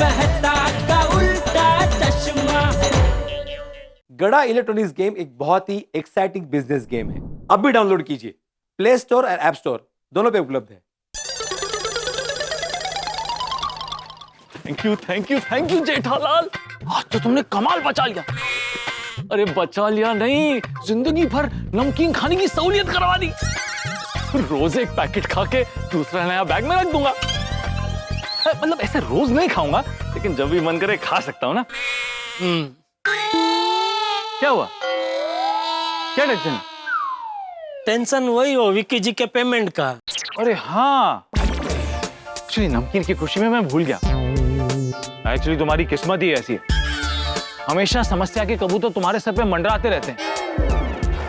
मेहता का उल्टा चश्मा। गड़ा इलेक्ट्रॉनिक्स गेम एक बहुत ही एक्साइटिंग बिजनेस गेम है। अब भी डाउनलोड कीजिए, प्ले स्टोर और ऐप स्टोर दोनों पे उपलब्ध है। थैंक यू जेठालाल, आज तो तुमने कमाल बचा लिया। अरे बचा लिया नहीं, जिंदगी भर नमकीन खाने की सहूलियत करवा दी। रोज एक पैकेट खा के दूसरा नया बैग में रख दूंगा। मतलब ऐसे रोज नहीं खाऊंगा, लेकिन जब भी मन करे खा सकता हूं ना। क्या हुआ, क्या टेंशन? टेंशन वही हो विक्की जी के पेमेंट का। अरे हाँ, एक्चुअली नमकीन की खुशी में मैं भूल गया। एक्चुअली तुम्हारी किस्मत ही ऐसी है, हमेशा समस्या के कबूतर तुम्हारे सर पे मंडराते रहते हैं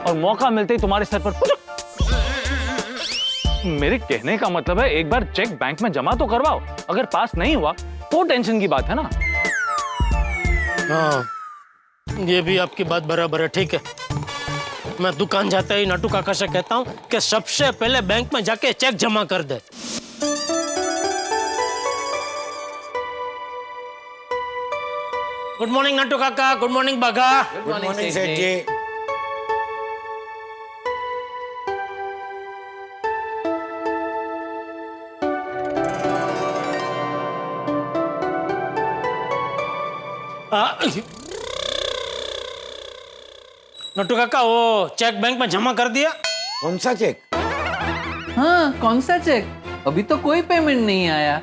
और मौका मिलते ही तुम्हारे सर पर पुचुक। मेरे कहने का मतलब है एक बार चेक बैंक में जमा तो करवाओ, अगर पास नहीं हुआ तो टेंशन की बात है ना। हाँ, ये भी आपकी बात बराबर है। ठीक है, मैं दुकान जाते ही नटू काका से कहता हूँ कि सबसे पहले बैंक में जाके चेक जमा कर दे। गुड मॉर्निंग नटू काका, गुड मॉर्निंग बागा। गुड मॉर्निंग सेठ जी। नटू काका, वो चेक बैंक में जमा कर दिया? कौन सा चेक? हाँ, कौन सा चेक? अभी तो कोई पेमेंट नहीं आया।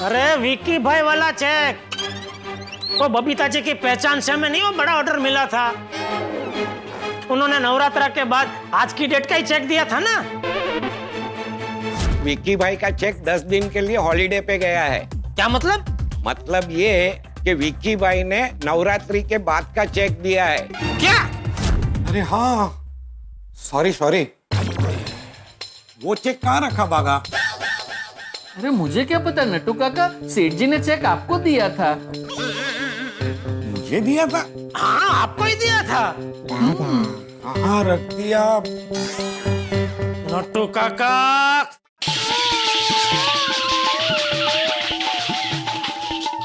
अरे विक्की भाई वाला चेक, वो बबीता जी की पहचान से हमें नहीं वो बड़ा ऑर्डर मिला था। उन्होंने नवरात्रा के बाद आज की डेट का ही चेक दिया था ना। विक्की भाई का चेक 10 दिन के लिए हॉलीडे पे गया है। क्या मतलब? मतलब ये कि विक्की भाई ने नवरात्रि के बाद का चेक दिया है। क्या? अरे हाँ, सॉरी। वो चेक कहाँ रखा बागा? अरे मुझे क्या पता नट्टू काका, सेठ जी ने चेक आपको दिया था। मुझे दिया था? हाँ, आपको ही दिया था। कहाँ रख दिया? नट्टू काका,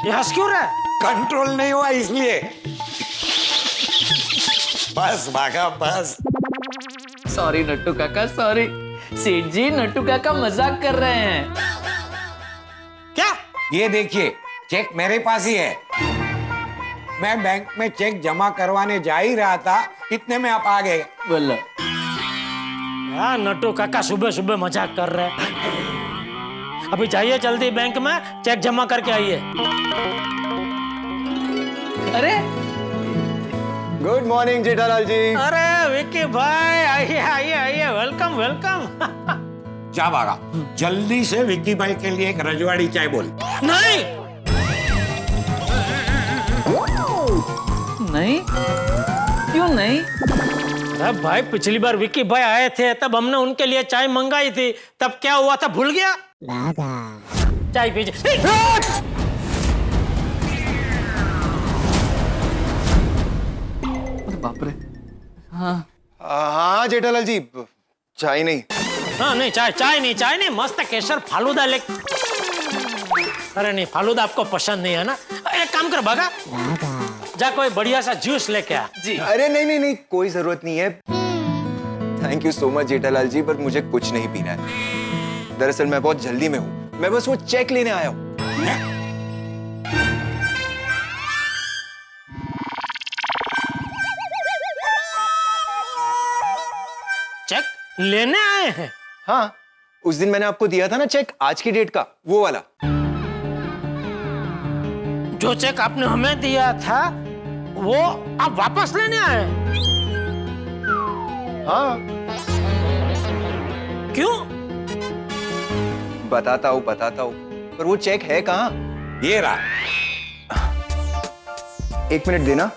ये हंस क्यों रहा है? कंट्रोल नहीं हुआ इसलिए। बस बागा बस। सॉरी नट्टू काका, सॉरी। सेठ जी नट्टू काका मजाक कर रहे हैं। क्या? ये देखिए, चेक मेरे पास ही है। मैं बैंक में चेक जमा करवाने जा ही रहा था, इतने में आप आ गए। बोलो। हाँ, नट्टू काका सुबह सुबह मजाक कर रहे हैं। अभी जाइए जल्दी बैंक में चेक जमा करके आइए। अरे गुड मॉर्निंग जेठालाल जी। अरे विक्की भाई, आइए, वेलकम। जा बागा, जल्दी से विक्की भाई के लिए एक रजवाड़ी चाय बोल। नहीं, क्यों नहीं? अरे भाई, पिछली बार विक्की भाई आए थे तब हमने उनके लिए चाय मंगाई थी, तब क्या हुआ था भूल गया? चाय पीजिए। बाप रे। हाँ जेठालाल जी, चाय नहीं। हाँ नहीं, चाय नहीं, मस्त केसर फालूदा ले। अरे नहीं, फालूदा आपको पसंद नहीं है ना? एक काम कर बागा, जा कोई बढ़िया सा जूस लेके आ। जी। अरे नहीं, कोई जरूरत नहीं है। Thank you so much Jethalal ji, पर मुझे कुछ नहीं पीना है। दरअसल मैं बहुत जल्दी में हूँ, मैं बस वो चेक लेने आया हूँ। चेक लेने आए हैं? हाँ, उस दिन मैंने आपको दिया था ना चेक, आज की डेट का, वो वाला। जो चेक आपने हमें दिया था वो आप वापस लेने आए? हाँ, क्यों? बताता हूँ, पर वो चेक है कहाँ? ये रहा। 1 मिनट देना।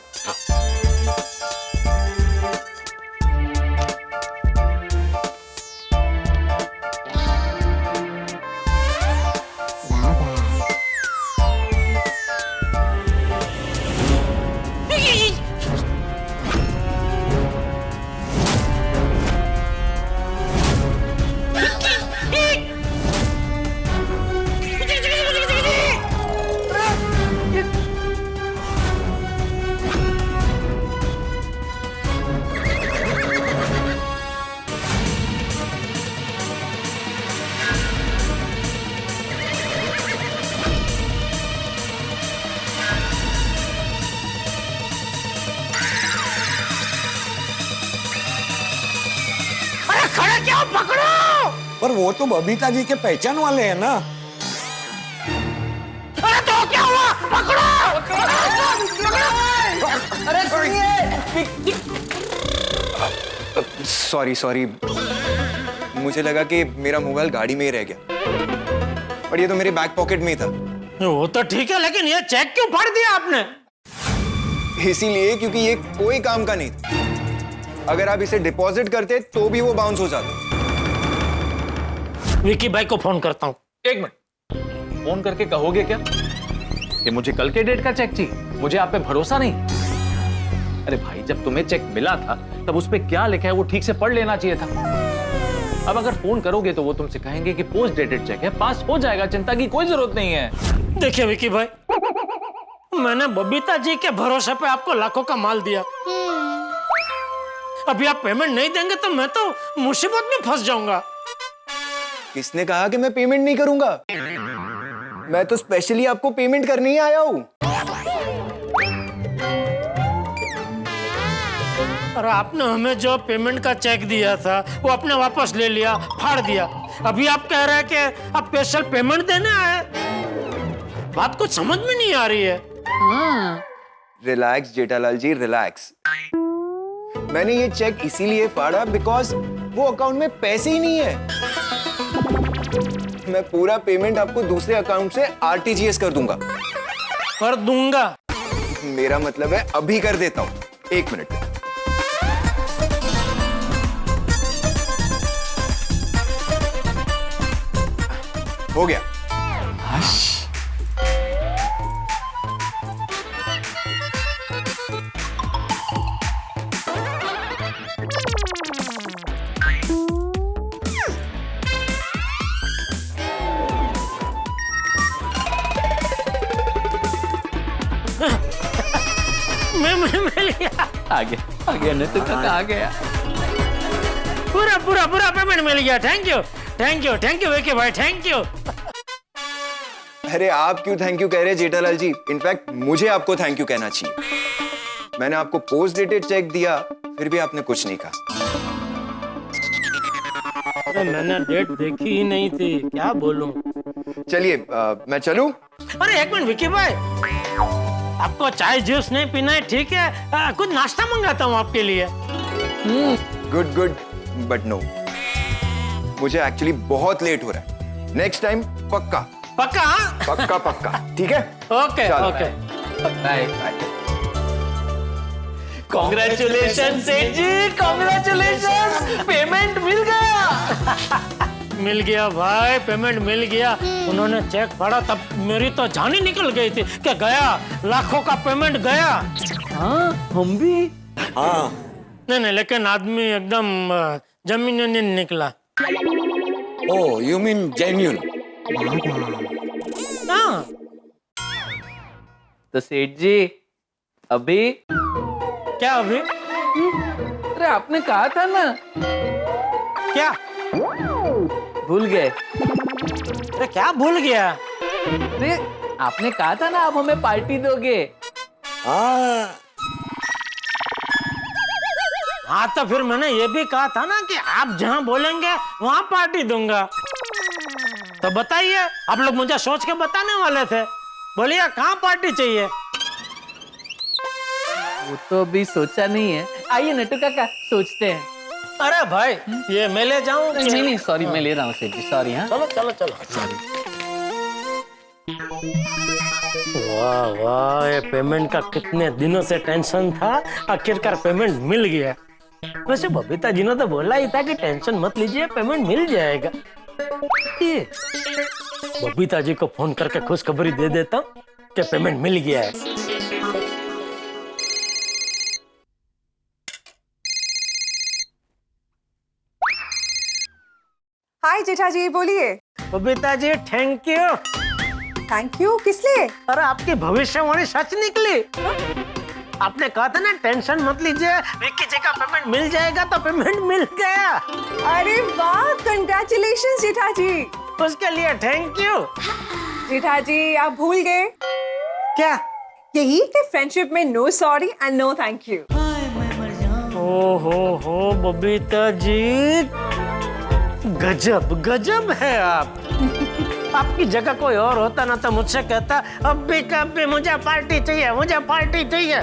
पकड़ो। पर वो तो बबीता जी के पहचान वाले हैं ना। अरे तो क्या हुआ, पकड़ो। अरे सुनिए, सॉरी सॉरी, मुझे लगा कि मेरा मोबाइल गाड़ी में ही रह गया, और ये तो मेरे बैक पॉकेट में ही था। वो तो ठीक है, लेकिन ये चेक क्यों फाड़ दिया आपने? इसीलिए क्योंकि ये कोई काम का नहीं था। अगर आप इसे डिपॉजिट करते तो भी वो बाउंस हो जाता। विकी भाई को फोन करता हूँ। एक मिनट, फोन करके कहोगे क्या कि मुझे कल के डेट का चेक चाहिए? मुझे आप पे भरोसा नहीं? अरे भाई, जब तुम्हें चेक मिला था तब उस पे क्या लिखा है वो ठीक से पढ़ लेना चाहिए था। अब अगर फोन करोगे तो वो तुमसे कहेंगे कि पोस्ट डेटेड चेक है, पास हो जाएगा, चिंता की कोई जरूरत नहीं है। देखिए विकी भाई, मैंने बबीता जी के भरोसे पे आपको लाखों का माल दिया। अभी आप पेमेंट नहीं देंगे तो मैं तो मुसीबत में फंस जाऊंगा। किसने कहा कि मैं पेमेंट नहीं करूंगा? मैं तो स्पेशली आपको पेमेंट करने ही आया हूं। और आपने हमें जो पेमेंट का चेक दिया था वो आपने वापस ले लिया, फाड़ दिया। अभी आप कह रहे हैं कि आप स्पेशल पेमेंट देने आए। बात कुछ समझ में नहीं आ रही है। रिलैक्स जेठालाल जी, रिलैक्स। मैंने ये चेक इसीलिए फाड़ा बिकॉज वो अकाउंट में पैसे ही नहीं है। मैं पूरा पेमेंट आपको दूसरे अकाउंट से आरटीजीएस कर दूंगा। कर दूंगा? मेरा मतलब है अभी कर देता हूं। 1 मिनट। हो गया। मैं लिया। आ गया नट्टू काका, आ गया। पूरा पूरा पूरा पेमेंट मिल गया। Thank you, thank you, thank you Vicky भाई, थैंक यू। अरे आप क्यों थैंक यू कह रहे हैं जेठालाल जी? इनफैक्ट मुझे आपको थैंक यू कहना चाहिए। मैंने आपको पोस्ट डेटेड चेक दिया, फिर भी आपने कुछ नहीं कहा। अरे मैंने डेट देखी ही नहीं थी, क्या बोलूं। चलिए मैं चलूं? अरे एक मिनट विकी भाई, आपको चाय जूस नहीं पीना है ठीक है, कुछ नाश्ता मंगाता हूँ आपके लिए। गुड गुड, बट नो, मुझे एक्चुअली बहुत लेट हो रहा है। नेक्स्ट टाइम पक्का पक्का? पक्का पक्का, ठीक है? ओके चलो। ओके। बाय। कॉन्ग्रेचुलेशन सेठ जी, कॉन्ग्रेचुलेशन, पेमेंट मिल गया। मिल गया भाई, पेमेंट मिल गया। उन्होंने चेक फाड़ा तब मेरी तो जान ही निकल गई थी कि गया, लाखों का पेमेंट गया। हाँ, हम भी। हाँ। नहीं, लेकिन आदमी एकदम जमीन निकला। ओ यू मीन जेन्युइन? हाँ। तो सेठ जी अभी क्या अभी? अरे आपने कहा था ना। क्या भूल गए? अरे क्या भूल गया? अरे आपने कहा था ना आप हमें पार्टी दोगे। हाँ। हाँ तो फिर मैंने ये भी कहा था ना कि आप जहाँ बोलेंगे वहाँ पार्टी दूंगा। तो बताइए, आप लोग मुझे सोच के बताने वाले थे। बोलिए कहाँ पार्टी चाहिए? वो तो अभी सोचा नहीं है। आइए नट्टू काका, सोचते हैं। अरे भाई, ये मैं ले जाऊं? नहीं, सॉरी, मैं ले रहा हूँ सेठ जी, सॉरी। हाँ, चलो चलो चलो। वाह वाह, ये पेमेंट का कितने दिनों से टेंशन था, आखिरकार पेमेंट मिल गया। वैसे बबीता जी ने तो बोला ही था कि टेंशन मत लीजिए, पेमेंट मिल जाएगा। ये बबीता जी को फोन करके खुशखबरी दे देता हूँ कि पेमेंट मिल गया है। हाय जेठा जी, बोलिए। Babita ji thank you. Thank you किस लिए? अरे आपकी भविष्यवाणी सच निकली। आपने कहा था ना टेंशन मत लीजिए, विक्की जी का पेमेंट मिल जाएगा, तो पेमेंट मिल गया। अरे वाह, कंग्रेचुलेशंस जेठा जी। उसके लिए थैंक यू। जेठा जी आप भूल गए क्या? यही कि फ्रेंडशिप में no sorry and no thank you. ओ हो बबीता जी, गजब गजब है आप। आपकी जगह कोई और होता ना तो मुझसे कहता अब भी कब भी मुझे पार्टी चाहिए, मुझे पार्टी चाहिए।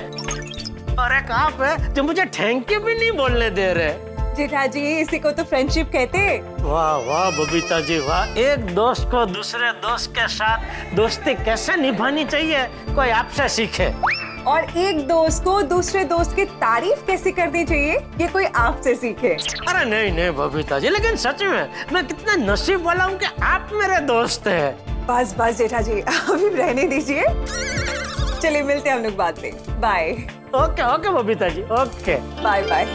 और एक आप है जो मुझे थैंक यू भी नहीं बोलने दे रहे। जेठा जी इसी को तो फ्रेंडशिप कहते हैं। वाह वाह बबीता जी वाह, एक दोस्त को दूसरे दोस्त के साथ दोस्ती कैसे निभानी चाहिए कोई आपसे सीखे। और एक दोस्त को दूसरे दोस्त की तारीफ कैसे करनी चाहिए ये कोई आपसे सीखे। अरे नहीं नहीं बबीता जी, लेकिन सच में मैं कितना नसीब वाला हूँ कि आप मेरे दोस्त हैं। बस बस जेठा जी अभी रहने दीजिए, चलिए मिलते हैं हम लोग बाद में। Bye okay okay Babita ji, okay bye bye.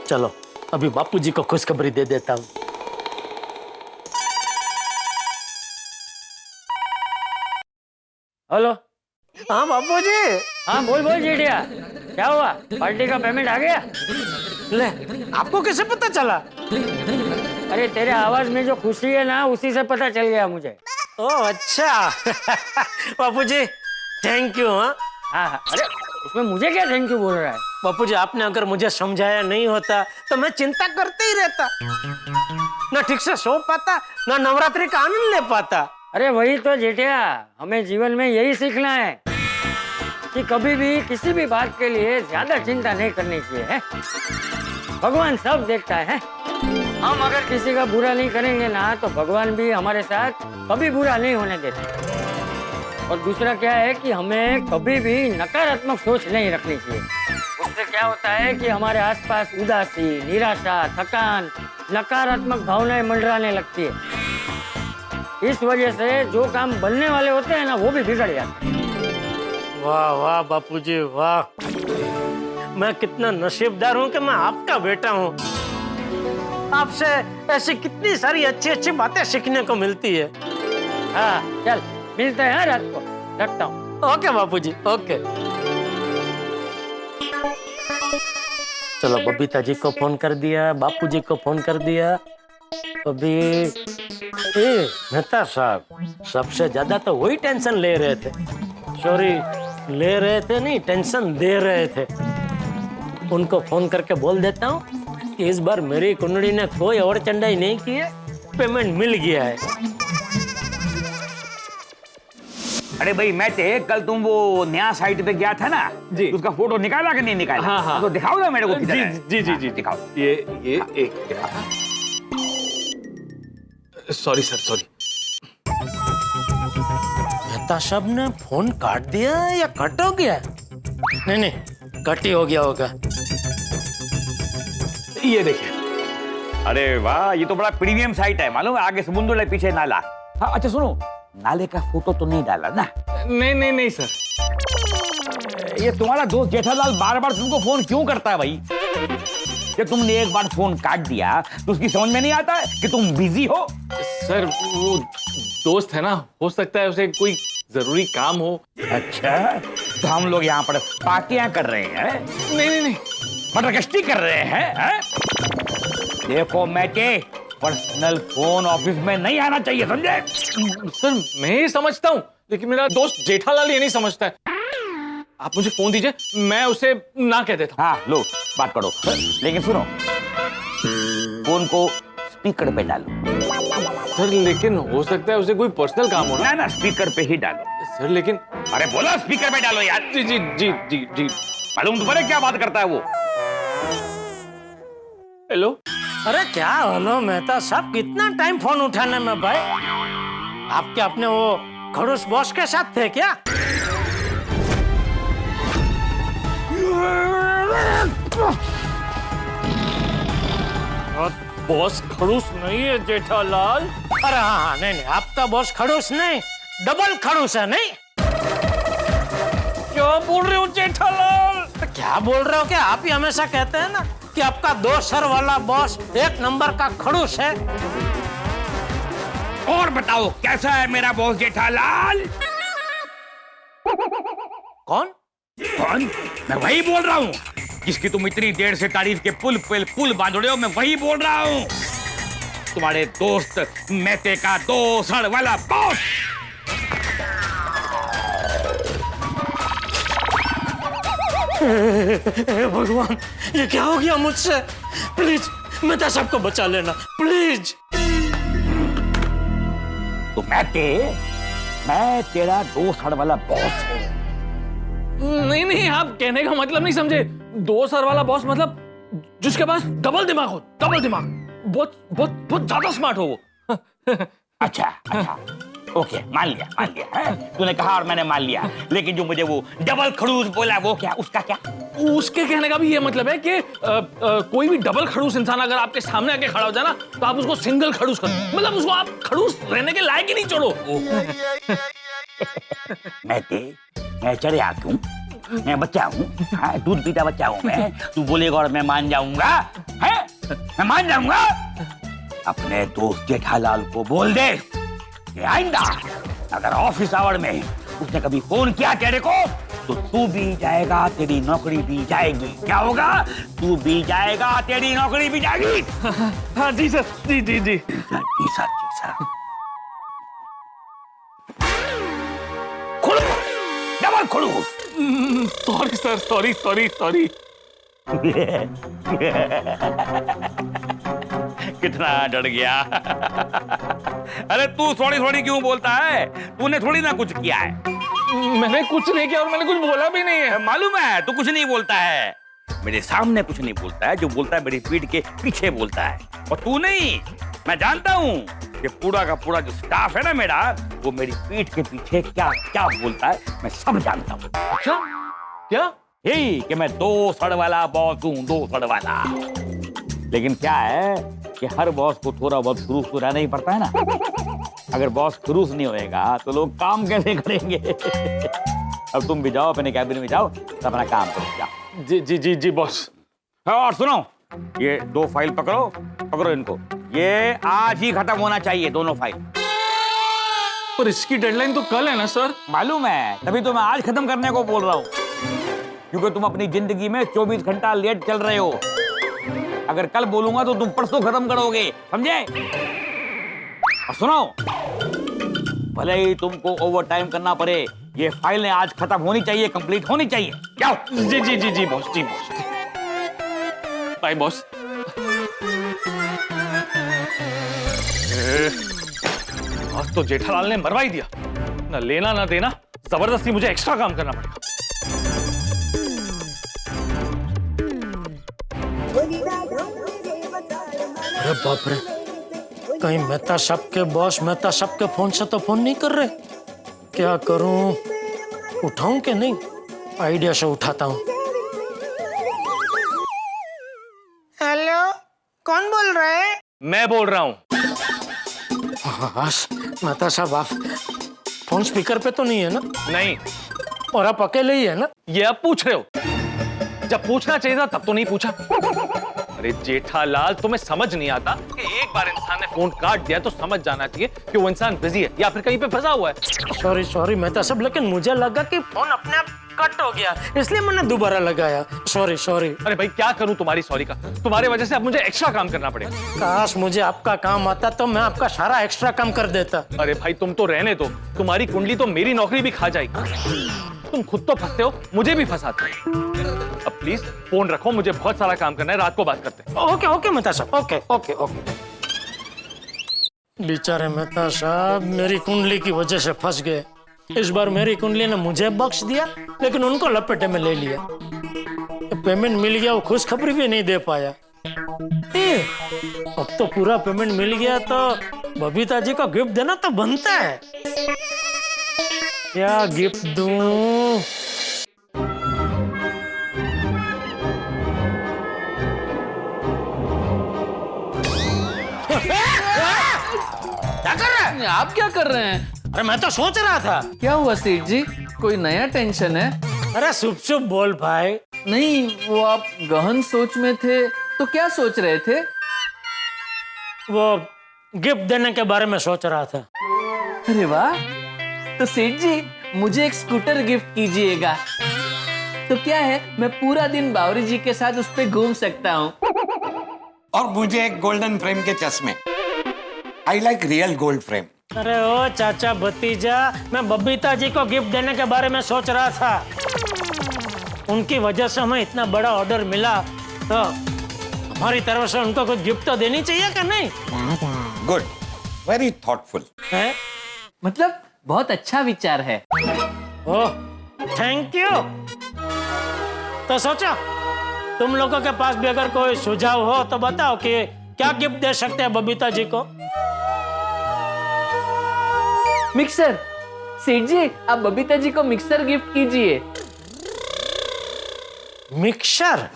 चलो अभी बापूजी को खुशखबरी दे देता हूँ। हेलो। हाँ बापूजी। हाँ बोल बोल जेठिया, क्या हुआ? पार्टी का पेमेंट आ गया? ले, आपको कैसे पता चला? अरे तेरे आवाज में जो खुशी है ना उसी से पता चल गया मुझे। ओह अच्छा। बापूजी थैंक यू। हाँ हाँ, अरे उसमें मुझे क्या थैंक यू बोल रहा है? बापूजी आपने अगर मुझे समझाया नहीं होता तो मैं चिंता करते ही रहता, ना ठीक से सो पाता ना नवरात्रि का आनंद ले पाता। अरे वही तो जेठिया, हमें जीवन में यही सीखना है कि कभी भी किसी भी बात के लिए ज्यादा चिंता नहीं करनी चाहिए है? भगवान सब देखता है। हम अगर किसी का बुरा नहीं करेंगे ना तो भगवान भी हमारे साथ कभी बुरा नहीं होने देते। और दूसरा क्या है कि हमें कभी भी नकारात्मक सोच नहीं रखनी चाहिए। उससे क्या होता है कि हमारे आसपास उदासी, निराशा, थकान, नकारात्मक भावनाएं मंडराने लगती है। इस वजह से जो काम बनने वाले होते हैं ना वो भी बिगड़ जाते हैं। वाह वाह बापूजी वाह, मैं कितना नसीबदार हूँ कि मैं आपका बेटा हूँ। आपसे ऐसी कितनी सारी अच्छी अच्छी बातें सीखने को मिलती है। हाँ चल मिलते हैं रात को, रखता हूँ। ओके बापूजी ओके। चलो बबीता जी को फोन कर दिया, बापूजी को फोन कर दिया। अभी मेहता साहब सबसे ज्यादा तो वही टेंशन ले रहे थे, सॉरी ले रहे थे नहीं टेंशन दे रहे थे। उनको फोन करके बोल देता हूँ कि इस बार मेरी कुंडली ने कोई और चंडाई नहीं की है, पेमेंट मिल गया है। अरे भाई मैं कल तुम वो नया साइट पे गया था ना जी, उसका फोटो निकाला कि नहीं निकाला? हाँ, हाँ। तो दिखाओ ना मेरे को। जी जी जी जी दिखाओ। ये एक सॉरी सर सॉरी। मेहता साहब ने फोन काट दिया या कट हो गया? नहीं नहीं कट ही हो गया होगा। ये देखिए। अरे वाह, ये तो बड़ा प्रीमियम साइट है मालूम है, आगे समुद्र है पीछे नाला। हाँ अच्छा सुनो, नाले का फोटो तो नहीं डाला ना? नहीं सर। ये तुम्हारा दोस्त जेठालाल बार बार तुमको फोन क्यों करता है भाई? कि तुमने एक बार फोन काट दिया तो उसकी समझ में नहीं आता है कि तुम बिजी हो? सर वो दोस्त है ना, हो सकता है उसे कोई जरूरी काम हो। अच्छा तो हम लोग यहाँ पर पार्टियां कर रहे हैं? नहीं मटरगश्ती कर रहे हैं? देखो मैके, पर्सनल फोन ऑफिस में नहीं आना चाहिए, समझे? सर मैं ये समझता हूँ, लेकिन मेरा दोस्त जेठालाल ये नहीं समझता है। आप मुझे फोन दीजिए, मैं उसे ना कह देता हूँ। हाँ लो बात करो, लेकिन सुनो फोन को स्पीकर पे डालो। सर लेकिन हो सकता है उसे कोई पर्सनल काम हो ना ना स्पीकर पे ही डालो। सर लेकिन अरे बोला स्पीकर पे डालो यार। जी जी जी जी जी। मालूम तुम्हारे क्या बात करता है वो? हेलो। अरे क्या हेलो मेहता साहब, कितना टाइम फोन उठाने में भाई? आपके अपने वो खड़ूस बॉस के साथ थे क्या? बॉस खड़ूस नहीं है जेठालाल। अरे हाँ नहीं आपका बॉस खड़ूस नहीं, डबल खड़ूस है। नहीं क्या बोल रहे हो जेठालाल? तो क्या बोल रहे हो? क्या आप ही हमेशा कहते हैं ना कि आपका 2 सर वाला बॉस 1 नंबर का खड़ूस है। और बताओ कैसा है मेरा बॉस जेठालाल? कौन? मैं वही बोल रहा हूँ जिसकी तुम इतनी देर से तारीफ के पुल पे पुल बांध रहे हो। मैं वही बोल रहा हूँ, तुम्हारे दोस्त मेहते का 2 सर वाला बॉस। हे भगवान, ये क्या हो गया मुझसे? प्लीज मेहता साहब को बचा लेना प्लीज। तो मैं तेरा 2 सर वाला बॉस हूँ। नहीं नहीं, आप कहने का मतलब नहीं समझे। 2 सर वाला बॉस मतलब जिसके पास डबल दिमाग हो, डबल दिमाग, बहुत बहुत बहुत ज्यादा स्मार्ट हो वो। अच्छा, ओके, मान लिया है? तूने कहा और मैंने मान लिया, लेकिन जो मुझे वो डबल खड़ूस बोला वो क्या, उसका क्या? उसके कहने का भी ये मतलब है कि कोई भी डबल खड़ूस इंसान अगर आपके सामने आके खड़ा हो जाए ना, तो आप उसको सिंगल खड़ूस कर, मतलब उसको आप खड़ूस रहने के लायक ही नहीं छोड़ो। मैं चढ़िया हूँ, मैं बच्चा हूँ, दूध पीता बच्चा हूँ मैं। तू बोलेगा और मैं मान जाऊंगा, है? मैं मान जाऊंगा। अपने दोस्त जेठालाल को बोल दे कि आइंदा अगर ऑफिस आवर में उसने कभी फोन किया तेरे को, तो तू भी जाएगा, तेरी नौकरी भी जाएगी। क्या होगा? तू भी जाएगा, तेरी नौकरी भी जाएगी। हाँ जी सर, जी जी जी। जी सर। डबल खड़ूस। Sorry sir, sorry. कितना डर गया। अरे तू सॉरी क्यों बोलता है? तूने थोड़ी ना कुछ किया है। मैंने कुछ नहीं किया और मैंने कुछ बोला भी नहीं है। मालूम है तू कुछ नहीं बोलता है, मेरे सामने कुछ नहीं बोलता है, जो बोलता है मेरी पीठ के पीछे बोलता है। और तू नहीं, मैं जानता हूँ कि पूरा का पूरा जो स्टाफ है ना मेरा, वो मेरी पीठ के पीछे क्या क्या बोलता है मैं सब जानता हूँ। अच्छा, क्या? यही कि मैं 2 सड़ वाला बॉस हूँ, 2 सड़ वाला। लेकिन क्या है कि हर बॉस को थोड़ा बहुत खड़ूस तो रहना ही पड़ता है ना। अगर बॉस खड़ूस नहीं होएगा तो लोग काम कैसे करेंगे? अब तुम भी जाओ, अपने कैबिन में जाओ, अपना काम करो, जाओ। जी जी जी जी बॉस। और सुनो, ये 2 फाइल पकड़ो इनको। ये आज ही खत्म होना चाहिए, दोनों फाइल। पर इसकी डेडलाइन तो कल है ना सर? मालूम है, तभी तो मैं आज खत्म करने को बोल रहा हूँ, क्योंकि तुम अपनी जिंदगी में 24 घंटा लेट चल रहे हो। अगर कल बोलूंगा तो तुम परसों खत्म करोगे, समझे? और सुनो, भले ही तुमको ओवर टाइम करना पड़े, ये फाइलें आज खत्म होनी चाहिए, कंप्लीट होनी चाहिए। जाओ। जी जी जी जी बॉस, जी बॉस। Bye boss. आज तो जेठालाल ने मरवा ही दिया, ना लेना ना देना, जबरदस्ती मुझे एक्स्ट्रा काम करना पड़ेगा। अरे बाप रे, कहीं मेहता साहब के बॉस मेहता साहब के फोन से तो फोन नहीं कर रहे। क्या करूं, उठाऊं कि नहीं? आइडिया से उठाता हूं। हेलो, कौन बोल रहा है? मैं बोल रहा हूँ। हाँ, मेहता साहब आप फोन स्पीकर पे तो नहीं है ना? नहीं। और आप अकेले ही है ना? ये आप पूछ रहे हो? जब पूछना चाहिए था तब तो नहीं पूछा। अरे जेठालाल, तुम्हें समझ नहीं आता कि एक बार इंसान ने फोन काट दिया तो समझ जाना चाहिए कि वो इंसान बिजी है या फिर कहीं पे फंसा हुआ है। सॉरी मेहता साहब, लेकिन मुझे लगा कि फोन अपने आप कट हो गया, इसलिए मैंने दोबारा लगाया। सॉरी। अरे भाई, क्या करूं तुम्हारी सॉरी का? तुम्हारे वजह से अब मुझे एक्स्ट्रा काम करना पड़ेगा। काश मुझे आपका काम आता तो मैं आपका सारा एक्स्ट्रा काम कर देता। अरे भाई, तुम तो रहने दो, तुम्हारी कुंडली तो मेरी नौकरी भी खा जाएगी। तुम खुद तो फंसते हो, मुझे भी फंसाते हो। अब प्लीज फोन रखो, मुझे बहुत सारा काम करना है, रात को बात करते हैं। ओके मेहता साहब, ओके। बेचारे मेहता साहब मेरी कुंडली की वजह से फंस गए। इस बार मेरी कुंडली ने मुझे बख्श दिया, लेकिन उनको लपेटे में ले लिया। पेमेंट मिल गया, वो खुशखबरी भी नहीं दे पाया। अब तो पूरा पेमेंट मिल गया तो बबीता जी को गिफ्ट देना तो बनता है। क्या गिफ्ट दूं? क्या कर रहे हैं? आप क्या कर रहे हैं? अरे मैं तो सोच रहा था। क्या हुआ सेठ जी, कोई नया टेंशन है? अरे शुभ बोल भाई। नहीं, वो आप गहन सोच में थे, तो क्या सोच रहे थे? वो गिफ्ट देने के बारे में सोच रहा था। अरे वाह, तो सेठ जी मुझे एक स्कूटर गिफ्ट कीजिएगा। तो क्या है, मैं पूरा दिन बावरी जी के साथ उस पे घूम सकता हूँ। और मुझे एक गोल्डन फ्रेम के चश्मे। I like real gold frame. अरे ओ चाचा भतीजा, मैं बबीता जी को गिफ्ट देने के बारे में सोच रहा था। उनकी वजह से हमें इतना बड़ा ऑर्डर मिला, तो हमारी तरफ से उनको कुछ गिफ्ट तो देनी चाहिए कि नहीं? Good, very thoughtful. है? मतलब बहुत अच्छा विचार है। ओह, थैंक यू। तो सोचो, तुम लोगों के पास भी अगर कोई सुझाव हो तो बताओ कि क्या गिफ्ट दे सकते हैं बबीता जी को। मिक्सर। सेठ जी, आप बबीता जी को मिक्सर गिफ्ट कीजिए। मिक्सर?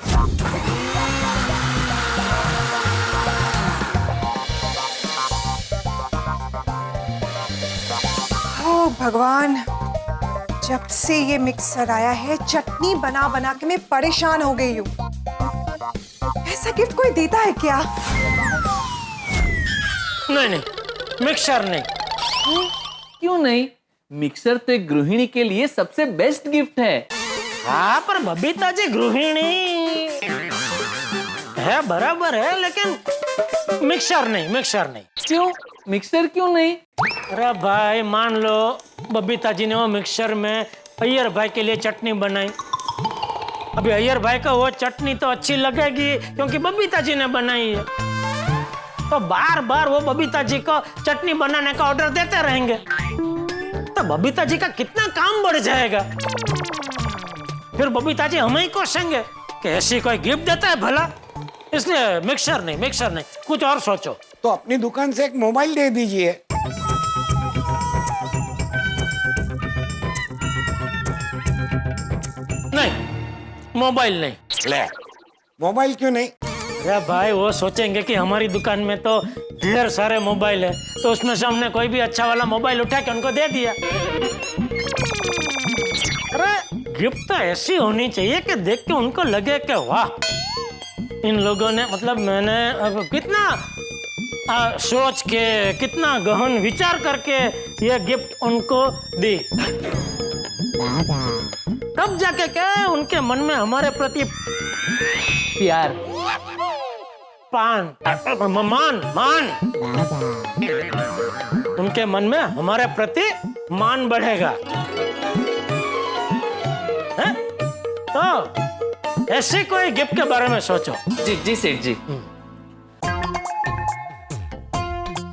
ओ भगवान, जब से ये मिक्सर आया है चटनी बना बना के मैं परेशान हो गई हूँ। ऐसा गिफ्ट कोई देता है क्या? नहीं नहीं, मिक्सर नहीं। क्यों नहीं? मिक्सर तो एक गृहिणी के लिए सबसे बेस्ट गिफ्ट है। हाँ, पर बबीता जी गृहिणी है, बराबर है, लेकिन मिक्सर नहीं, मिक्सर नहीं। क्यों? मिक्सर क्यों नहीं? अरे भाई, मान लो बबीता जी ने वो मिक्सर में अय्यर भाई के लिए चटनी बनाई। अभी अय्यर भाई को वो चटनी तो अच्छी लगेगी क्योंकि बबीता जी ने बनाई है, तो बार बार वो बबीता जी को चटनी बनाने का ऑर्डर देते रहेंगे, तो बबीता जी का कितना काम बढ़ जाएगा। फिर बबीता जी हमें ही कोसेंगे कि ऐसी कोई गिफ्ट देता है भला। इसलिए मिक्सर नहीं, मिक्सर नहीं, कुछ और सोचो। तो अपनी दुकान से एक मोबाइल दे दीजिए। नहीं, मोबाइल नहीं। ले, मोबाइल क्यों नहीं? अरे भाई, वो सोचेंगे कि हमारी दुकान में तो ढेर सारे मोबाइल है, तो उसमें से हमने कोई भी अच्छा वाला मोबाइल उठा के उनको दे दिया। अरे गिफ्ट तो ऐसी होनी चाहिए कि देख के उनको लगे कि वाह, इन लोगों ने, मतलब मैंने अब कितना सोच के, कितना गहन विचार करके ये गिफ्ट उनको दी, तब जाके क्या उनके मन में हमारे प्रति प्यार, मान उनके मन में हमारे प्रति मान बढ़ेगा। है? तो ऐसे कोई गिफ्ट के बारे में सोचो। जी जी सेठ जी।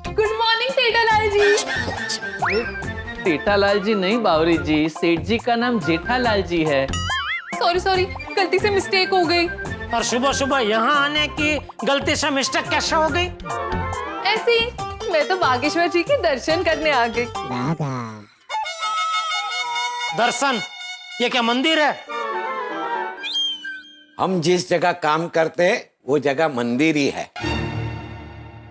गुड मॉर्निंग टेटालाल जी। जेठालाल जी नहीं बावरी जी, सेठ जी का नाम जेठालाल जी है। सॉरी सॉरी, गलती से मिस्टेक हो गई। और सुबह सुबह यहाँ आने की गलती से मिस्टेक कैसे हो गई? ऐसे ही, मैं तो बागेश्वर जी के दर्शन करने आ गई। दर्शन? ये क्या मंदिर है? हम जिस जगह काम करते वो जगह मंदिर ही है।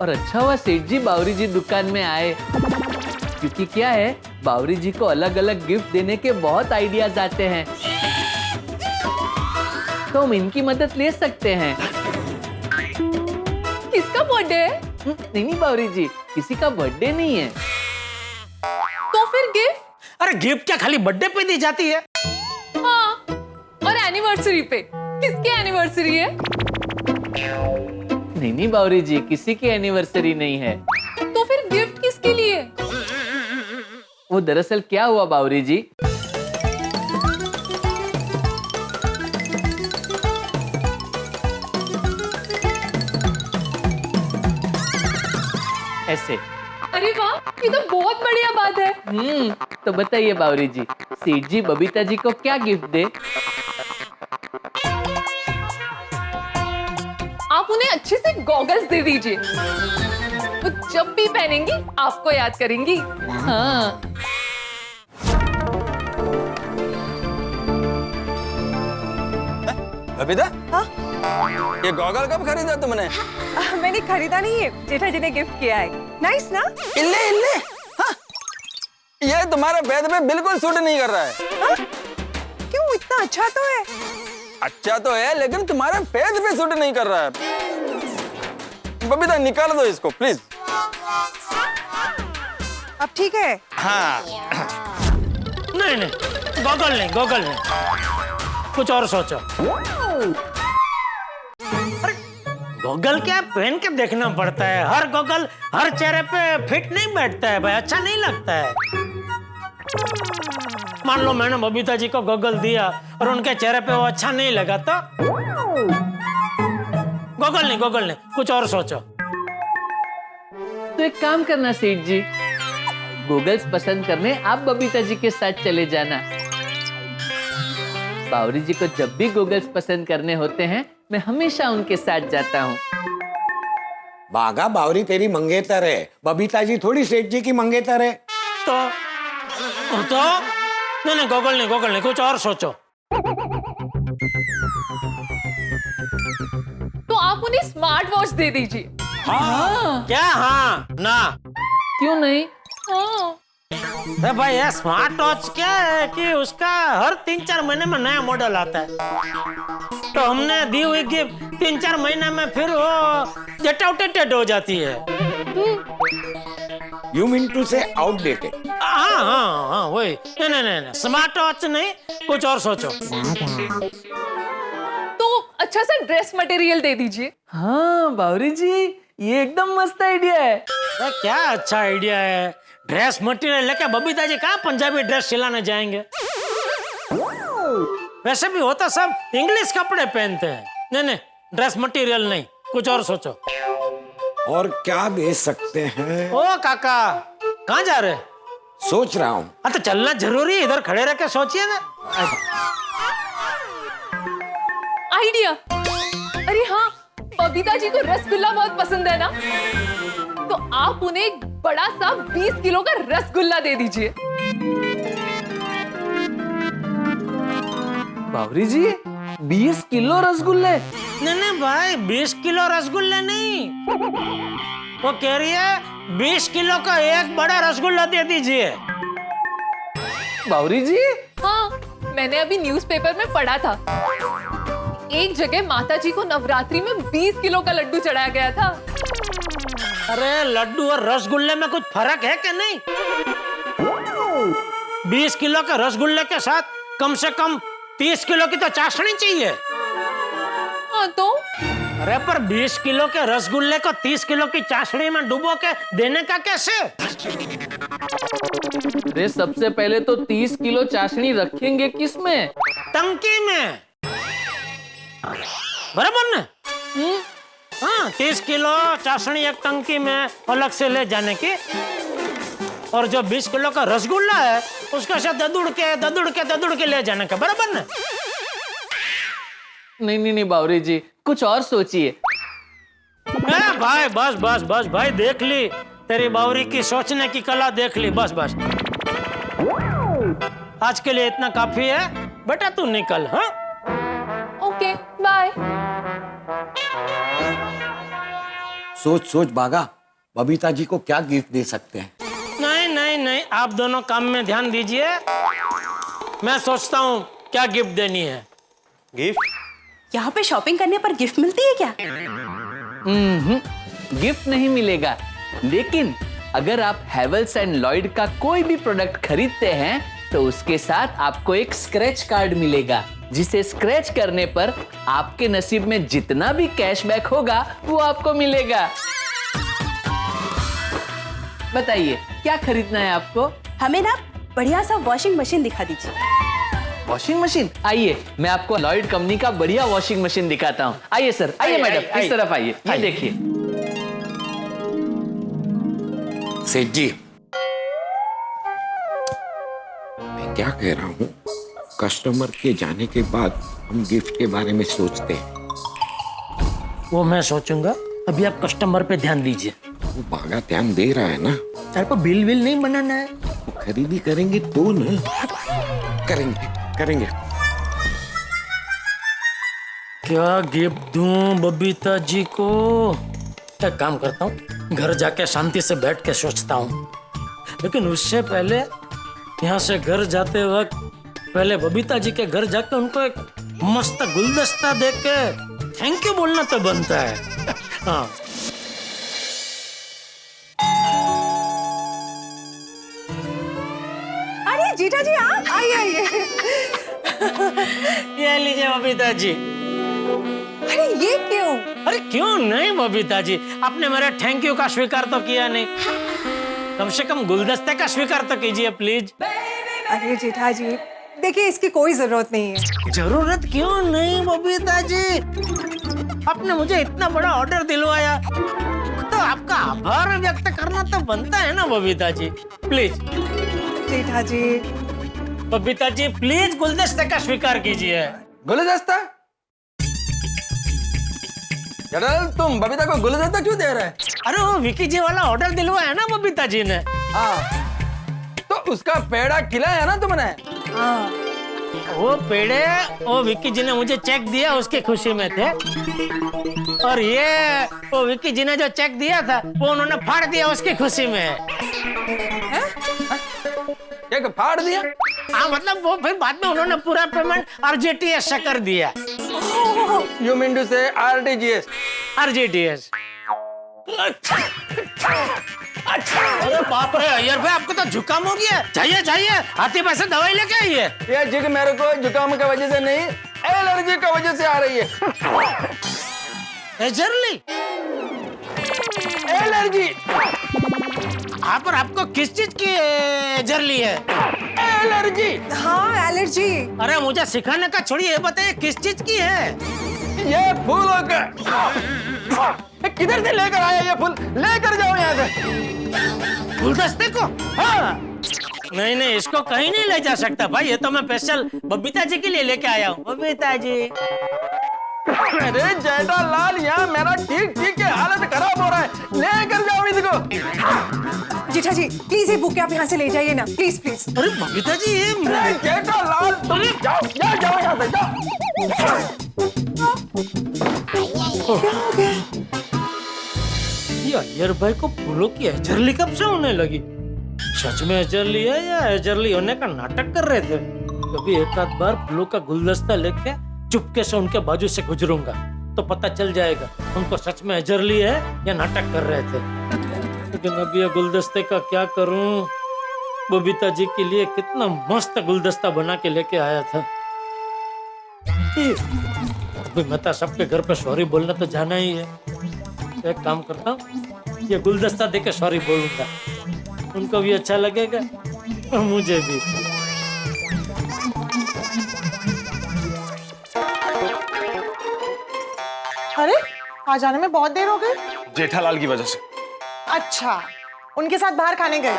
और अच्छा हुआ सेठ जी बावरी जी दुकान में आए, क्योंकि क्या है, बावरी जी को अलग अलग गिफ्ट देने के बहुत आइडियाज आते हैं, तो हम इनकी मदद ले सकते हैं। किसका बर्थडे है? नहीं बावरी जी, किसी का बर्थडे नहीं है। तो फिर गिफ्ट? अरे गिफ्ट क्या खाली बर्थडे पे दी जाती है? हाँ, और एनिवर्सरी पे। किसकी एनिवर्सरी है? नहीं बावरी जी, किसी की एनिवर्सरी नहीं है। तो फिर गिफ्ट किसके लिए? वो दरअसल क्या हुआ बावरी जी, ऐसे। अरे वाह, ये तो बहुत बढ़िया बात है। तो बताइए बावरी जी, सेठ जी बबीता जी को क्या गिफ्ट दे? आप उन्हें अच्छे से गॉगल्स दे दीजिए, वो जब भी पहनेंगी आपको याद करेंगी। हाँ। बबीता, हाँ? ये गॉगल कब खरीदा तुमने? मैंने खरीदा नहीं है, जेठा जी ने गिफ्ट किया है। नाइस ना? इल्ले इल्ले, हाँ? ये तुम्हारे फेस पे बिल्कुल सूट नहीं कर रहा है। हाँ? क्यों, इतना अच्छा तो है। अच्छा तो है, लेकिन तुम्हारे फेस पे सूट नहीं कर रहा है। बबीता निकाल दो इसको प्लीज। अब ठीक है? हाँ। नहीं नहीं, गॉगल नहीं, गॉगल नहीं, कुछ और सोचो। अरे गॉगल क्या पहन के देखना पड़ता है, हर गॉगल हर चेहरे पे फिट नहीं बैठता है भाई, अच्छा नहीं लगता है। मान लो मैंने बबीता जी को गॉगल दिया और उनके चेहरे पे वो अच्छा नहीं लगा, गोगल नहीं, कुछ और सोचो। तो एक काम करना सेठ जी, गूगल्स पसंद करने आप बबीता जी के साथ चले जाना। बावरी जी को जब भी गूगल्स पसंद करने होते हैं, मैं हमेशा उनके साथ जाता हूँ। बागा बावरी तेरी मंगेतर है, बबीता जी थोड़ी सेठ जी की मंगेतर है। तो नहीं, गोगल नहीं, कुछ और सोचो। तो आप उन्हें स्मार्ट वॉच दे दीजिए। क्या हाँ ना? क्यों नहीं? हाँ। अरे भाई, ये स्मार्ट वॉच क्या है कि उसका हर 3-4 महीने में नया मॉडल आता है, तो हमने दी हुई गिफ्ट 3-4 महीने में फिर वो जेट आउटडेटेड हो जाती है। यू मीन टू से आउटडेटेड? हाँ, वही। नहीं, स्मार्ट वॉच नहीं, कुछ और सोचो। तो अच्छा सा ड्रेस मटेरियल दे दीजिए। हाँ बावरी जी, ये एकदम मस्त आइडिया है। अरे क्या अच्छा आइडिया है। ड्रेस मटेरियल लेके बबीता जी कहाँ पंजाबी ड्रेस सिलाने जाएंगे? वैसे भी होता सब इंग्लिश कपड़े पहनते हैं। नहीं, ड्रेस मटेरियल नहीं, कुछ और सोचो। और क्या दे सकते हैं? ओ काका, कहाँ जा रहे? सोच रहा हूँ। हाँ तो चलना जरूरी है, इधर खड़े रह के सोचिए ना। आइडिया। अरे हाँ, बबीता जी को रसगुल्ला बहुत पसंद है ना, तो आप उन्हें एक बड़ा सा 20 किलो का रसगुल्ला दे दीजिए। बावरी जी, 20 किलो रसगुल्ले? नहीं भाई, 20 किलो रसगुल्ले नहीं, वो कह रही है 20 किलो का एक बड़ा रसगुल्ला दे दीजिए। बावरी जी? हाँ, मैंने अभी न्यूज़पेपर में पढ़ा था, एक जगह माता जी को नवरात्रि में 20 किलो का लड्डू चढ़ाया गया था। अरे लड्डू और रसगुल्ले में कुछ फर्क है क्या? नहीं, 20 किलो के रसगुल्ले के साथ कम से कम 30 किलो की तो चाशनी चाहिए। हाँ तो? अरे पर 20 किलो के रसगुल्ले को 30 किलो की चाशनी में डुबो के देने का कैसे? अरे सबसे पहले तो 30 किलो चाशनी रखेंगे किसमें? टंकी में, बराबर ना? हाँ, 30 किलो चाशनी एक टंकी में अलग से ले जाने की, और जो 20 किलो का रसगुल्ला है उसके साथ ददुड़ के ले जाने का, बराबर ना? नहीं बावरी जी, कुछ और सोचिए। भाई बस भाई, देख ली तेरी बावरी की सोचने की कला, देख ली। बस आज के लिए इतना काफी है बेटा, तू निकल। हाँ, ओके, बाय। सोच बागा, बबीता जी को क्या गिफ्ट दे सकते हैं? नहीं, आप दोनों काम में ध्यान दीजिए, मैं सोचता हूँ क्या गिफ्ट देनी है। गिफ्ट? यहाँ पे शॉपिंग करने पर गिफ्ट मिलती है क्या? गिफ्ट नहीं मिलेगा, लेकिन अगर आप हैवेल्स एंड लॉयड का कोई भी प्रोडक्ट खरीदते हैं तो उसके साथ आपको एक स्क्रैच कार्ड मिलेगा, जिसे स्क्रैच करने पर आपके नसीब में जितना भी कैशबैक होगा वो आपको मिलेगा। बताइए क्या खरीदना है आपको? हमें ना बढ़िया सा वॉशिंग मशीन दिखा दीजिए। Washing machine? आइए, मैं आपको लॉयड कंपनी का बढ़िया वॉशिंग मशीन दिखाता हूँ। आइए सर, आइए मैडम, इस तरफ आइए। ये देखिए। सेठ जी, मैं क्या कह रहा हूँ, कस्टमर के जाने के बाद हम गिफ्ट के बारे में सोचते हैं। वो मैं सोचूंगा, अभी आप कस्टमर पे ध्यान दीजिए। वो बागा ध्यान दे रहा है ना। सर पर बिल नहीं बनाना है। वो खरीदी करेंगे तो ना। करेंगे। क्या गिफ्ट दूं बबीता जी को? एक काम करता हूँ, घर जाके शांति से बैठ के सोचता हूँ, लेकिन उससे पहले यहाँ से घर जाते वक्त पहले बबीता जी के घर जाके उनको एक मस्त गुलदस्ता दे के थैंक यू बोलना तो बनता है। हाँ, अरे जीजा जी, आप आइए। ये लीजिए बबीता जी। अरे ये क्यों? अरे क्यों नहीं बबीता जी, आपने मेरे थैंक यू का स्वीकार तो किया नहीं, कम से कम गुलदस्ते का स्वीकार तो कीजिए प्लीज। अरे जेठा जी, देखिए इसकी कोई जरूरत नहीं है। जरूरत क्यों नहीं बबीता जी? आपने मुझे इतना बड़ा ऑर्डर दिलवाया, तो आपका आभार व्यक्त करना तो बनता है ना बबीता जी। प्लीज जेठा जी, बबीता जी प्लीज गुलदस्ते का स्वीकार कीजिए। गुलदस्ता? जेठालाल, तुम बबीता को गुलदस्ता क्यों दे रहे हैं? अरे वो विकी जी वाला ऑर्डर दिलवाया ना बबीता जी ने। हाँ, तो उसका पेड़ा खिलाया ना तुमने? हाँ, वो पेड़े वो विक्की जी ने मुझे चेक दिया उसकी खुशी में थे, और ये वो विक्की जी ने जो चेक दिया था वो उन्होंने फाड़ दिया उसकी खुशी में। क्या फाड़ दिया? हाँ मतलब वो फिर बाद में उन्होंने पूरा पेमेंट आरजीटीएस से कर दिया। यू मीन टू से आरटीजीएस? आरजीटीएस। अरे बाप रे अय्यर भाई, आपको तो जुकाम हो गया। जाइए जाइए, हाथी पैसे दवाई लेके आइए। ये जिग मेरे को जुकाम की वजह से नहीं, एलर्जी की वजह से आ रही है। एजरली एलर्जी? हाँ, पर आपको किस चीज की एजरली है? एलर्जी? हाँ एलर्जी। अरे मुझे सिखाने का छोड़िए, ये बताइए किस चीज की है? ये फूलों का। किधर से लेकर आया ये फूल? लेकर जाओ यहाँ से। गुलदस्ते को? हाँ। नहीं नहीं, इसको कहीं नहीं ले जा सकता भाई, ये तो मैं स्पेशल बबीता जी के लिए लेके आया हूँ। बबीता जी। अरे जेठालाल, यहाँ मेरा ठीक ठीक के हालत खराब हो रहा है, लेकर जाओ इसको। जेठा जी प्लीज ये बुक आप यहाँ से ले जाइए ना, प्लीज प्लीज। अरे बबीता जी ये जेठालाल, तुम जाओ जाओ जाओ यहाँ से जाओ। क्या हो गया? ये अय्यर भाई को फूलों की एजरली कब से होने लगी? सच में एजरली है या एजरली होने का नाटक कर रहे थे? कभी एक आध बार फूलों का गुलदस्ता लेके चुपके से उनके बाजू से गुजरूंगा तो पता चल जाएगा उनको सच में एजरली है या नाटक कर रहे थे। लेकिन अभी ये गुलदस्ते का क्या करूं? बबीता जी के लिए कितना मस्त गुलदस्ता बना के लेके आया था। अभी मैं तो सबके घर पे सॉरी बोलना तो जाना ही है। एक काम करता हूँ, ये गुलदस्ता देके सॉरी बोलूंगा, उनको भी अच्छा लगेगा और मुझे भी। अरे आज आने में बहुत देर हो गई। जेठालाल की वजह से। अच्छा, उनके साथ बाहर खाने गए?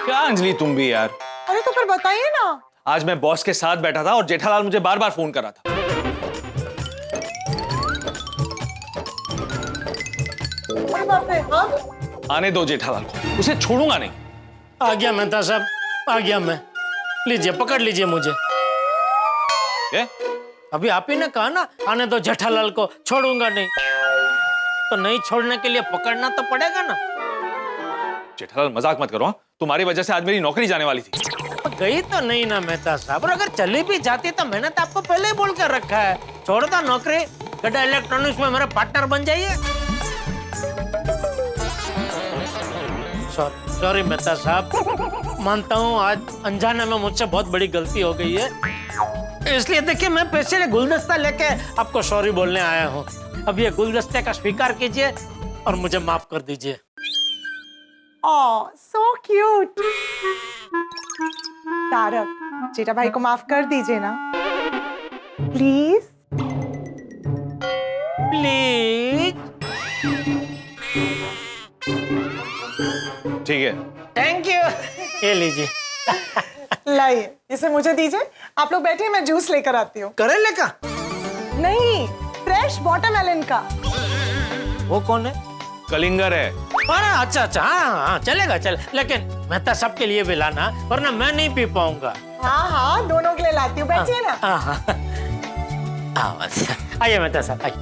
क्या अंजलि तुम भी यार। अरे तो फिर बताइए ना। आज मैं बॉस के साथ बैठा था और जेठालाल मुझे बार बार फोन कर रहा था। अरे बाप रे, हाँ? आने दो जेठालाल को, उसे छोड़ूंगा नहीं। आ गया मेहता साहब, आ गया मैं। लीजिए पकड़ लीजिए मुझे। ए? अभी आप ही ने कहा ना आने दो जेठालाल को, छोड़ूंगा नहीं, तो नहीं छोड़ने के लिए पकड़ना तो पड़ेगा ना। जेठालाल मजाक मत करो, तुम्हारी वजह से आज मेरी नौकरी जाने वाली थी। गई तो नहीं ना मेहता साहब, और अगर चली भी जाती तो मैंने तो आपको पहले ही बोल कर रखा है, छोड़ दो नौकरी, गड्ढा इलेक्ट्रॉनिक्स में मेरा पार्टनर बन जाइए। सॉरी मेहता साहब, मानता हूँ आज अनजाने में मुझसे बहुत बड़ी गलती हो गई है, इसलिए देखिए मैं पैसे ले गुलदस्ता लेके आपको सॉरी बोलने आया हूँ। अब ये गुलदस्ते का स्वीकार कीजिए और मुझे माफ कर दीजिए। ओह सो क्यूट। तारक, जेठा भाई को माफ कर दीजिए ना प्लीज। प्लीज। ठीक है। Thank you. ये लीजिए। लाइए, इसे मुझे दीजिए। आप लोग बैठिए, मैं जूस लेकर आती हूँ। करेले का? नहीं, फ्रेश वाटरमेलन का। वो कौन है? कलिंगर है। अरे अच्छा अच्छा, हाँ हाँ चलेगा चल, लेकिन मेहता साहब के लिए भी लाना, वरना मैं नहीं पी पाऊंगा। हाँ हाँ, दोनों के लिए लाती हूँ, बैठिए ना। हाँ हाँ, आइए मेहता साहब आइए।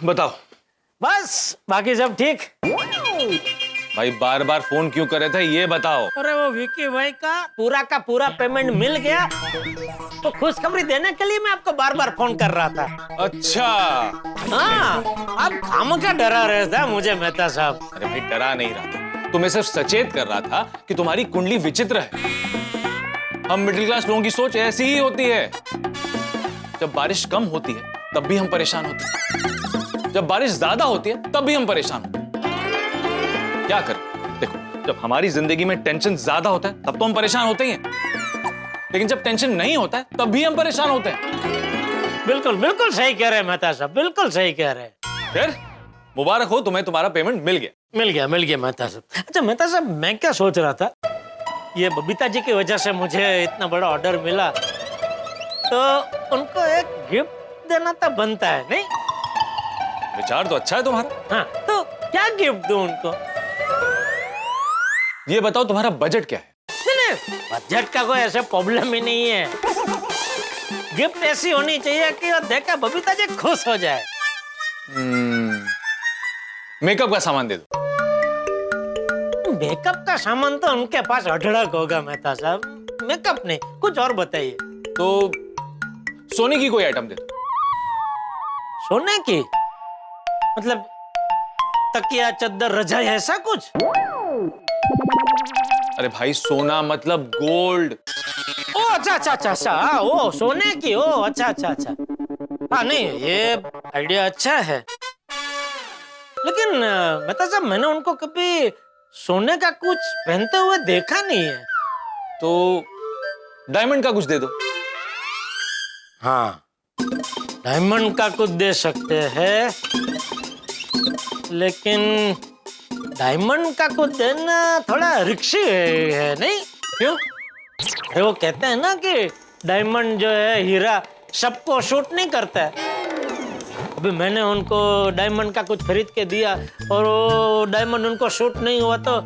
बताओ। बस बाकी सब ठीक। भाई बार बार फोन क्यों कर रहे थे ये बताओ। अरे वो विकी भाई का पूरा पेमेंट मिल गया, तो खुशखबरी देने के लिए मैं आपको बार बार फोन कर रहा था। अच्छा। हाँ, अब खामखा डरा रहे थे मुझे मेहता साहब। अरे भाई डरा नहीं रहा था, तुम्हें सिर्फ सचेत कर रहा था कि तुम्हारी कुंडली विचित्र है। हम मिडिल क्लास लोगों की सोच ऐसी ही होती है। जब बारिश कम होती है तब भी हम परेशान होते हैं, जब बारिश ज्यादा होती है तब भी हम परेशान होते हैं। क्या करें? देखो, जब हमारी जिंदगी में टेंशन ज्यादा होता है तब तो हम परेशान होते ही हैं, लेकिन जब टेंशन नहीं होता है तब भी हम परेशान होते हैं। बिल्कुल बिल्कुल सही कह रहे हैं मेहता साहब, बिल्कुल सही कह रहे हैं। फिर मुबारक हो, तुम्हें तुम्हारा पेमेंट मिल गया। मिल गया मेहता साहब। अच्छा मेहता साहब, मैं क्या सोच रहा था, ये बबीता जी की वजह से मुझे इतना बड़ा ऑर्डर मिला, तो उनको एक गिफ्ट देना तो बनता है नहीं? विचार तो अच्छा है तुम्हारा। हाँ, तो क्या गिफ्ट दूं उनको? ये बताओ तुम्हारा बजट क्या है? नहीं, बजट का कोई ऐसा प्रॉब्लम ही नहीं है। गिफ्ट ऐसी होनी चाहिए कि वो देखकर बबीता जी खुश हो जाए। मेकअप का सामान दे दो। मेकअप का सामान तो उनके पास अढड़क होगा मेहता साहब, मेकअप नहीं, कुछ और बताइए। तो सोने की कोई आइटम दे दो। सोने की मतलब तकिया, चद्दर, रजाई, ऐसा कुछ? अरे भाई, सोना मतलब गोल्ड। ओ अच्छा, हाँ, ओ सोने की, ओ अच्छा। हाँ नहीं, ये आइडिया अच्छा है, लेकिन मेहता साहब मैंने उनको कभी सोने का कुछ पहनते हुए देखा नहीं है। तो डायमंड का कुछ दे दो। हाँ, डायमंड का कुछ दे सकते हैं, लेकिन डायमंड का कुछ देना थोड़ा रिक्शी है नहीं? क्यों? अरे वो कहते हैं ना कि डायमंड जो है, हीरा सबको शूट नहीं करता है। अभी मैंने उनको डायमंड का कुछ खरीद के दिया और वो डायमंड उनको शूट नहीं हुआ तो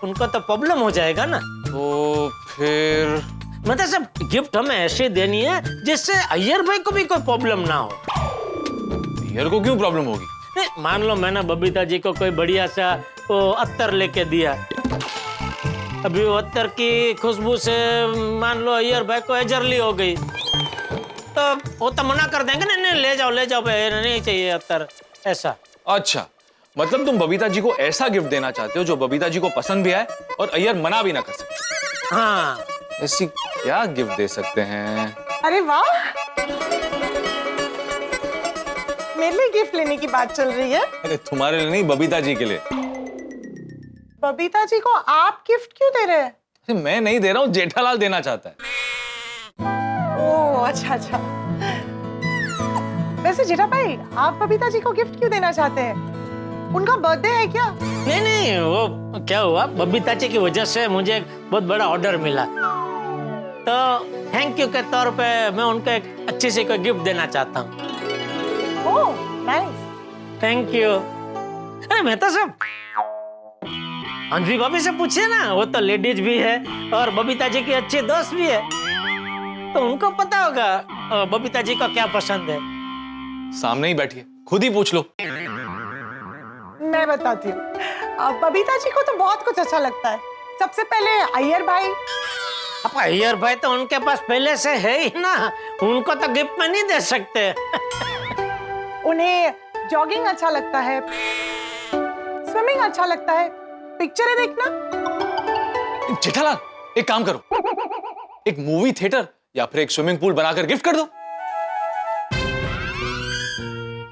उनको तो प्रॉब्लम हो जाएगा ना। तो फिर मतलब सब गिफ्ट हमें ऐसे देनी है जिससे अय्यर भाई को भी कोई प्रॉब्लम ना हो। यार को क्यों प्रॉब्लम होगी? नहीं, मान लो मैंने बबीता जी को कोई बढ़िया सा वो अत्तर लेके दिया, अभी वो अत्तर की खुशबू से मान लो अय्यर भाई को एजरली हो गई, तो वो तो मना कर देंगे, नहीं ले जाओ नहीं चाहिए अत्तर, ऐसा। अच्छा, मतलब तुम बबीता जी को ऐसा गिफ्ट देना चाहते हो जो बबीता जी को पसंद भी आए और अय्यर मना भी ना कर सके। हाँ, ऐसी क्या गिफ्ट दे सकते हैं? अरे वाह, मेरे लिए गिफ्ट लेने की बात चल रही है। अरे तुम्हारे लिए नहीं, बबीता जी के लिए। बबीता जी को आप गिफ्ट क्यों दे रहे हैं? अरे मैं नहीं दे रहा हूँ, जेठालाल देना चाहता है। ओह अच्छा। वैसे जेठा भाई, आप बबीता जी को गिफ्ट क्यों देना चाहते हैं? उनका बर्थडे है क्या? नहीं, वो क्या हुआ, बबीता जी की वजह से मुझे एक बहुत बड़ा ऑर्डर मिला, तो थैंक यू के तौर पे मैं उनको एक अच्छी सी कोई गिफ्ट देना चाहता हूँ। Oh nice, thank you. अरे मेहता साहब, अंजलि भाभी से पूछिए ना, वो तो लेडीज भी है और बबीता जी की अच्छी दोस्त भी है, तो उनको पता होगा बबीता जी को क्या पसंद है। सामने ही बैठी है, खुद ही पूछ लो। मैं बताती हूँ। बबीता जी को तो बहुत कुछ अच्छा लगता है। सबसे पहले अय्यर भाई। अब अय्यर भाई तो उनके पास पहले से है ही ना, उनको तो गिफ्ट में नहीं दे सकते। उन्हें जॉगिंग अच्छा लगता है, स्विमिंग अच्छा लगता है, पिक्चरें देखना। जेठालाल, एक काम करो, एक मूवी थिएटर या फिर एक स्विमिंग पूल बनाकर गिफ्ट कर दो।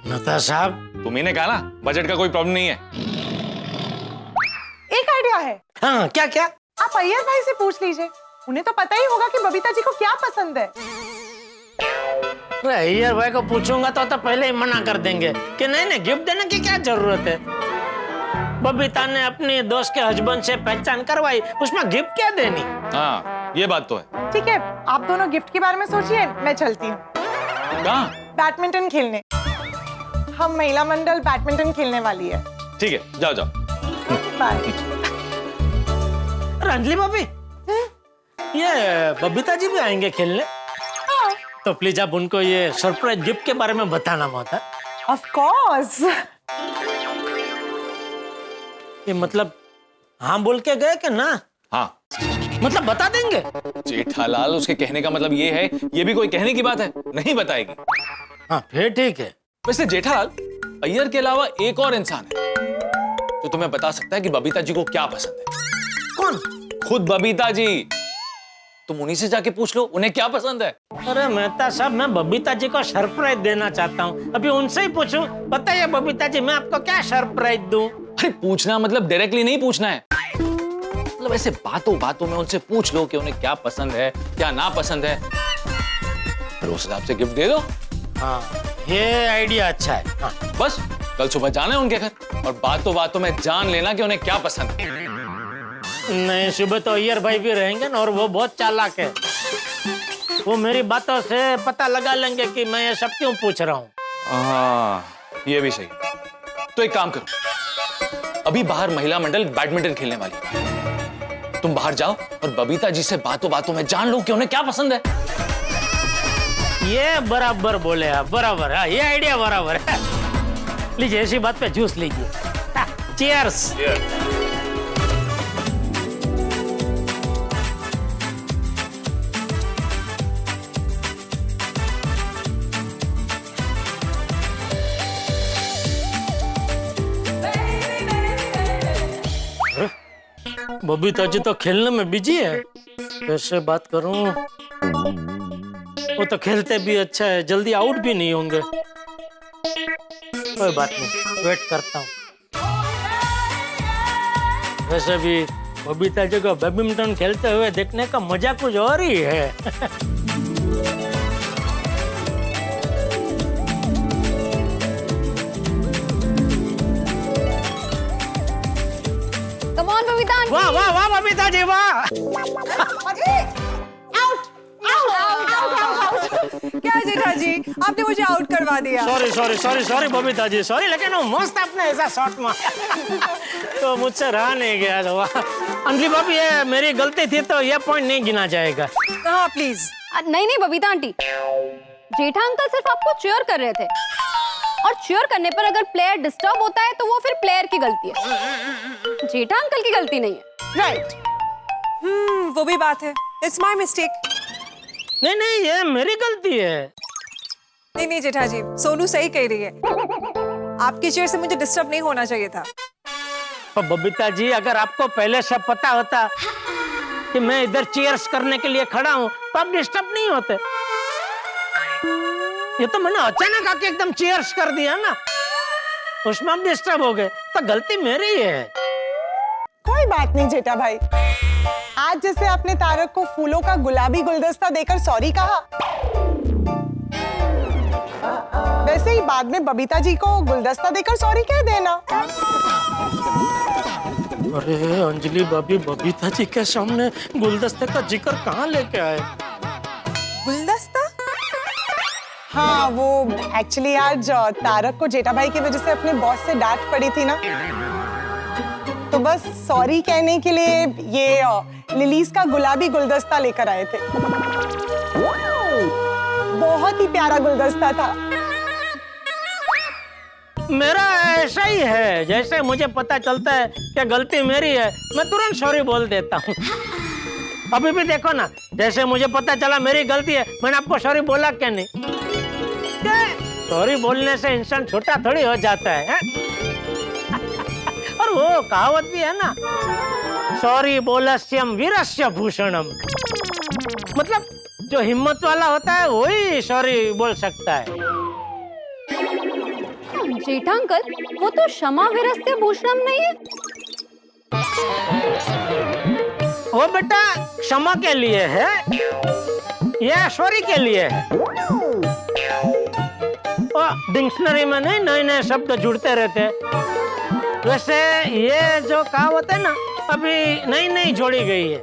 मेहता साहब, तुम ही ने कहा ना, बजट का कोई प्रॉब्लम नहीं है। एक आइडिया है। हाँ, क्या? आप अय्यर भाई से पूछ लीजिए, उन्हें तो पता ही होगा कि बबीता जी को क्या पसंद है। अय्यर भाई को पूछूंगा तो पहले ही मना कर देंगे कि नहीं, गिफ्ट देने की क्या जरूरत है। बबीता ने अपनी दोस्त के हस्बैंड से पहचान करवाई, उसमें गिफ्ट क्या देनी? हाँ, ये बात तो है। ठीक है, आप दोनों गिफ्ट के बारे में सोचिए, मैं चलती हूँ। कहाँ? बैडमिंटन खेलने। हम महिला मंडल बैडमिंटन खेलने वाली है। ठीक है, जाओ। बाय। अंजलि भाभी, ये बबीता जी भी आएंगे खेलने? हाँ। तो प्लीज आप उनको ये सरप्राइज गिफ्ट के बारे में बताना मोहता। Of course. ये मतलब हाँ बोल के गए कि ना? हाँ, मतलब बता देंगे? जेठालाल, उसके कहने का मतलब ये है, ये भी कोई कहने की बात है, नहीं बताएगी। हाँ, फिर ठीक है। वैसे जेठालाल, अय्यर के अलावा एक और इंसान है जो तुम्हें बता सकता है कि बबीता जी को क्या पसंद है। कौन? खुद बबीता जी। तुम उन्हीं से जाके पूछ लो, उन्हें क्या पसंद है। अरे मेहता साहब, मैं बबीता जी को सरप्राइज देना चाहता हूँ, अभी उनसे ही पूछूं। बताइए बबीता जी, मैं आपको क्या सरप्राइज दूं? अरे पूछना मतलब डायरेक्टली नहीं पूछना है, मतलब ऐसे बातों में उनसे पूछ लो कि उन्हें क्या पसंद है, क्या ना पसंद है, फिर उस हिसाब से गिफ्ट दे दो। हाँ ये आइडिया अच्छा है। हाँ। बस कल सुबह जाना है उनके घर और बातों में जान लेना कि उन्हें क्या पसंद है। नहीं, सुबह तो अय्यर भाई भी रहेंगे ना, और वो बहुत चालाक है। वो मेरी बातों से पता लगा लेंगे कि मैं ये सब क्यों पूछ रहा हूँ। हाँ ये भी सही। तो एक काम करो, अभी बाहर महिला मंडल बैडमिंटन खेलने वाली है। तुम बाहर जाओ और बबीता जी से बातों में जान लो कि उन्हें क्या पसंद है। ये बराबर बोले आप, बराबर। हाँ ये आइडिया बराबर है। लीजिए, ऐसी बात पे जूस लीजिए। चीयर्स। बबीता जी तो खेलने में बिजी है, कैसे बात करूं? वो तो खेलते भी अच्छा है, जल्दी आउट भी नहीं होंगे। कोई बात नहीं, वेट करता हूँ। वैसे भी बबीता जी को बैडमिंटन खेलते हुए देखने का मजा कुछ और ही है। Come on Babita aunty. वाह वाह वाह बबीता जी वाह। क्या जेठा जी, आपने मुझे आउट करवा दिया। Sorry sorry sorry sorry Babita ji, sorry, लेकिन वो मस्त आपने ऐसा शॉट मारा तो मुझसे रहा नहीं गया। तो अंजलि भाभी, ये मेरी गलती थी, तो ये पॉइंट नहीं गिना जाएगा। कहाँ प्लीज? नहीं नहीं बबीता आंटी, जेठा अंकल सिर्फ आपको चीयर कर रहे थे, और चीयर करने पर अगर प्लेयर डिस्टर्ब होता है तो वो फिर प्लेयर की गलती है, जेठा अंकल की गलती नहीं है। राइट? वो भी बात है। It's my mistake. नहीं नहीं, ये मेरी गलती है। नहीं नहीं जेठा जी, सोनू सही कह रही है। आपकी चेयर से मुझे डिस्टर्ब नहीं होना चाहिए था। तो बबीता जी, अगर आपको पहले से पता होता कि मैं इधर चीयर्स करने के लिए खड़ा हूं, तो आप डिस्टर्ब नहीं होते। ये तो मैंने अचानक आके एकदम चीयर्स कर दिया ना, उसमें आप डिस्टर्ब हो गए, तो गलती मेरी है। कोई बात नहीं जेठा भाई, आज जैसे आपने तारक को फूलों का गुलाबी गुलदस्ता देकर सॉरी कहा, वैसे ही बाद में बबीता जी को गुलदस्ता देकर सॉरी कह देना। अरे अंजलि भाभी, बबीता जी के सामने गुलदस्ते का जिक्र कहाँ लेके आए? गुलदस्ता? हाँ, वो एक्चुअली आज तारक को जेठा भाई की वजह से अपने बॉस से डांट पड़ी थी ना, तो बस सॉरी कहने के लिए ये लिलीज का गुलाबी गुलदस्ता लेकर आए थे। बहुत ही प्यारा गुलदस्ता था। मेरा ऐसा ही है, जैसे मुझे पता चलता है कि गलती मेरी है, मैं तुरंत सॉरी बोल देता हूँ। अभी भी देखो ना, जैसे मुझे पता चला मेरी गलती है, मैंने आपको सॉरी बोला क्या नहीं? सॉरी बोलने से इंसान छोटा थोड़ी हो जाता है? और वो कहावत भी है ना, सॉरी बोलस्यम वीरस्य भूषणम, मतलब जो हिम्मत वाला होता है वही सॉरी बोल सकता है। जेठा अंकल, वो तो क्षमा वीरस्य भूषणम नहीं है। वो बेटा क्षमा के लिए है, ये सॉरी के लिए है। डिक्शनरी में नहीं नए नए शब्द जुड़ते रहते। वैसे ये जो कहावत है ना, अभी नई नई जोड़ी गई है।